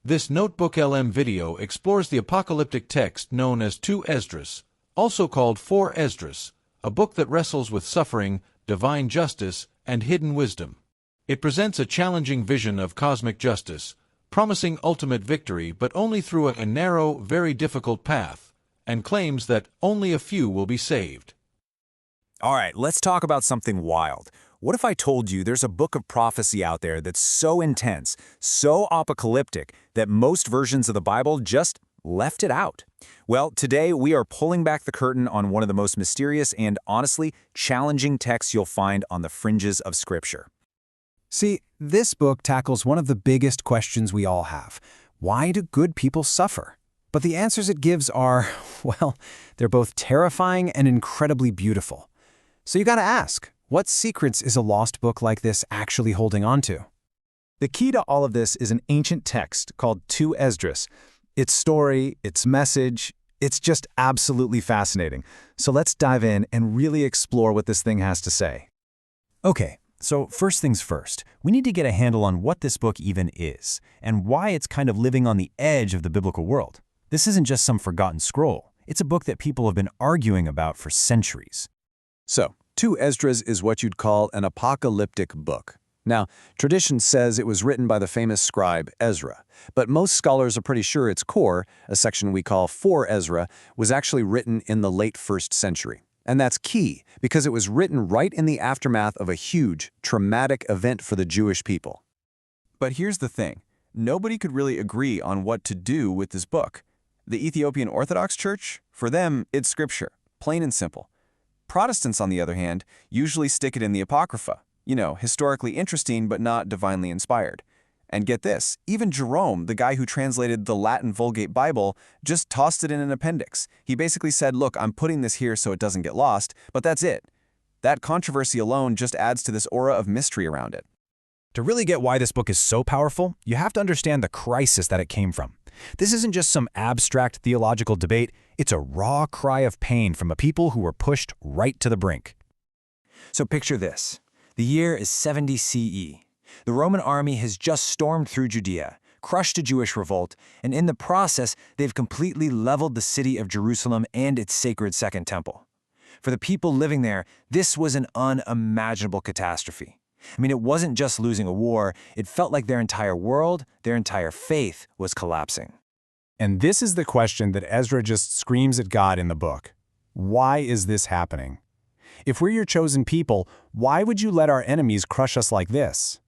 This Notebook LM video explores the apocalyptic text known as 2 Esdras, also called 4 Esdras, a book that wrestles with suffering, divine justice, and hidden wisdom. It presents a challenging vision of cosmic justice, promising ultimate victory but only through a narrow, very difficult path, and claims that only a few will be saved. All right, let's talk about something wild. What if I told you there's a book of prophecy out there that's so intense, so apocalyptic, that most versions of the Bible just left it out? Well, today we are pulling back the curtain on one of the most mysterious and, honestly, challenging texts you'll find on the fringes of Scripture. See, this book tackles one of the biggest questions we all have. Why do good people suffer? But the answers it gives are, well, they're both terrifying and incredibly beautiful. So you gotta ask, what secrets is a lost book like this actually holding on to? The key to all of this is an ancient text called 2 Esdras. Its story, its message, it's just absolutely fascinating. So let's dive in and really explore what this thing has to say. Okay, so first things first, we need to get a handle on what this book even is, and why it's kind of living on the edge of the biblical world. This isn't just some forgotten scroll. It's a book that people have been arguing about for centuries. So, 2 Esdras is what you'd call an apocalyptic book. Now, tradition says it was written by the famous scribe Ezra, but most scholars are pretty sure its core, a section we call 4 Ezra, was actually written in the late 1st century. And that's key, because it was written right in the aftermath of a huge, traumatic event for the Jewish people. But here's the thing. Nobody could really agree on what to do with this book. The Ethiopian Orthodox Church, for them, it's scripture, plain and simple. Protestants, on the other hand, usually stick it in the Apocrypha. Historically interesting but not divinely inspired. And get this, even Jerome, the guy who translated the Latin Vulgate Bible, just tossed it in an appendix. He basically said, look, I'm putting this here so it doesn't get lost, but that's it. That controversy alone just adds to this aura of mystery around it. To really get why this book is so powerful, you have to understand the crisis that it came from. This isn't just some abstract theological debate, it's a raw cry of pain from a people who were pushed right to the brink. So picture this. The year is 70 CE. The Roman army has just stormed through Judea, crushed a Jewish revolt, and in the process, they've completely leveled the city of Jerusalem and its sacred Second Temple. For the people living there, this was an unimaginable catastrophe. It wasn't just losing a war, it felt like their entire world, their entire faith was collapsing. And this is the question that Ezra just screams at God in the book. Why is this happening? If we're your chosen people, why would you let our enemies crush us like this?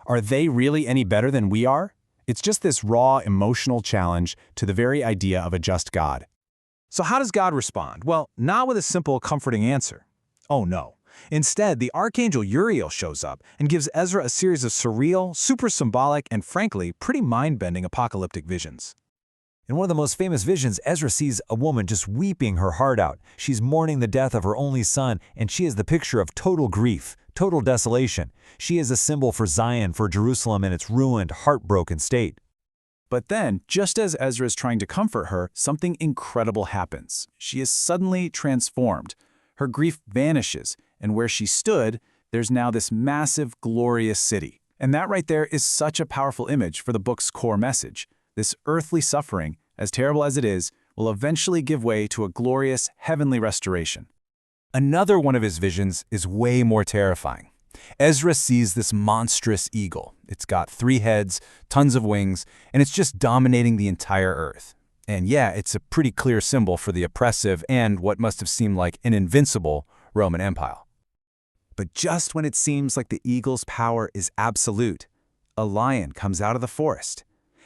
Are they really any better than we are? It's just this raw, emotional challenge to the very idea of a just God. So how does God respond? Well, not with a simple, comforting answer. Oh no. Instead, the archangel Uriel shows up and gives Ezra a series of surreal, super symbolic, and frankly, pretty mind-bending apocalyptic visions. In one of the most famous visions, Ezra sees a woman just weeping her heart out. She's mourning the death of her only son, and she is the picture of total grief, total desolation. She is a symbol for Zion, for Jerusalem in its ruined, heartbroken state. But then, just as Ezra is trying to comfort her, something incredible happens. She is suddenly transformed. Her grief vanishes, and where she stood, there's now this massive, glorious city. And that right there is such a powerful image for the book's core message. This earthly suffering, as terrible as it is, will eventually give way to a glorious, heavenly restoration. Another one of his visions is way more terrifying. Ezra sees this monstrous eagle. It's got 3 heads, tons of wings, and it's just dominating the entire earth. And yeah, it's a pretty clear symbol for the oppressive and what must have seemed like an invincible Roman Empire. But just when it seems like the eagle's power is absolute, a lion comes out of the forest.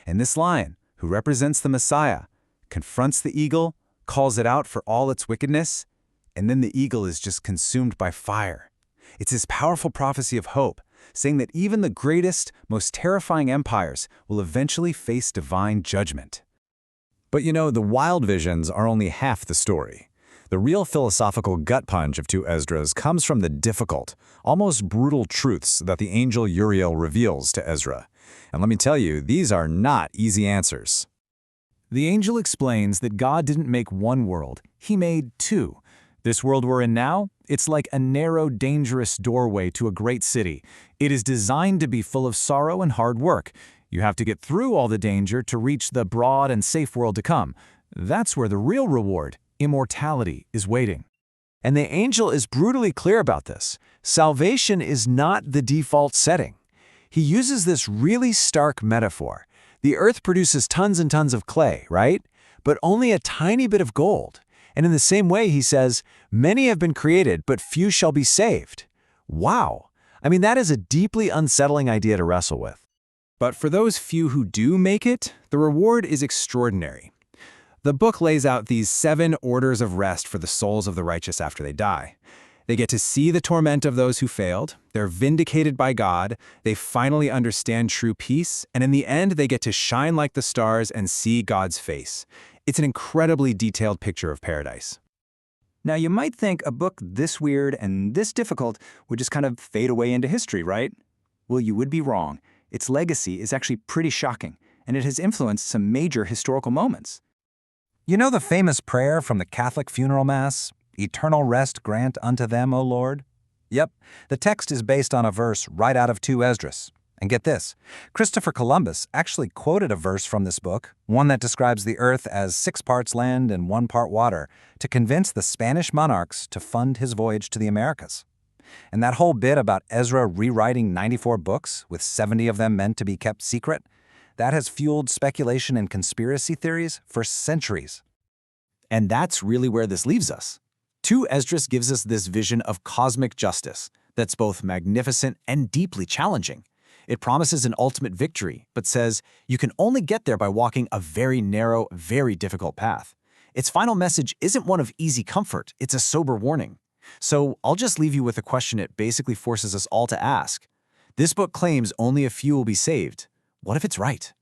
And this lion, who represents the Messiah, confronts the eagle, calls it out for all its wickedness, and then the eagle is just consumed by fire. It's this powerful prophecy of hope, saying that even the greatest, most terrifying empires will eventually face divine judgment. But the wild visions are only half the story. The real philosophical gut punch of 2 Esdras comes from the difficult, almost brutal truths that the angel Uriel reveals to Ezra. And let me tell you, these are not easy answers. The angel explains that God didn't make one world, he made 2. This world we're in now, it's like a narrow, dangerous doorway to a great city. It is designed to be full of sorrow and hard work. You have to get through all the danger to reach the broad and safe world to come. That's where the real reward, immortality, is waiting. And the angel is brutally clear about this. Salvation is not the default setting. He uses this really stark metaphor. The earth produces tons and tons of clay, right? But only a tiny bit of gold. And in the same way, he says, many have been created, but few shall be saved. Wow! I mean, that is a deeply unsettling idea to wrestle with. But for those few who do make it, the reward is extraordinary. The book lays out these 7 orders of rest for the souls of the righteous after they die. They get to see the torment of those who failed, they're vindicated by God, they finally understand true peace, and in the end they get to shine like the stars and see God's face. It's an incredibly detailed picture of paradise. Now, you might think a book this weird and this difficult would just kind of fade away into history, right? Well, you would be wrong. Its legacy is actually pretty shocking, and it has influenced some major historical moments. You know the famous prayer from the Catholic funeral mass, "Eternal rest grant unto them, O Lord"? Yep, the text is based on a verse right out of 2 Esdras. And get this, Christopher Columbus actually quoted a verse from this book, one that describes the earth as 6 parts land and 1 part water, to convince the Spanish monarchs to fund his voyage to the Americas. And that whole bit about Ezra rewriting 94 books, with 70 of them meant to be kept secret, that has fueled speculation and conspiracy theories for centuries. And that's really where this leaves us. 2 Esdras gives us this vision of cosmic justice that's both magnificent and deeply challenging. It promises an ultimate victory, but says you can only get there by walking a very narrow, very difficult path. Its final message isn't one of easy comfort, it's a sober warning. So I'll just leave you with a question it basically forces us all to ask. This book claims only a few will be saved. What if it's right?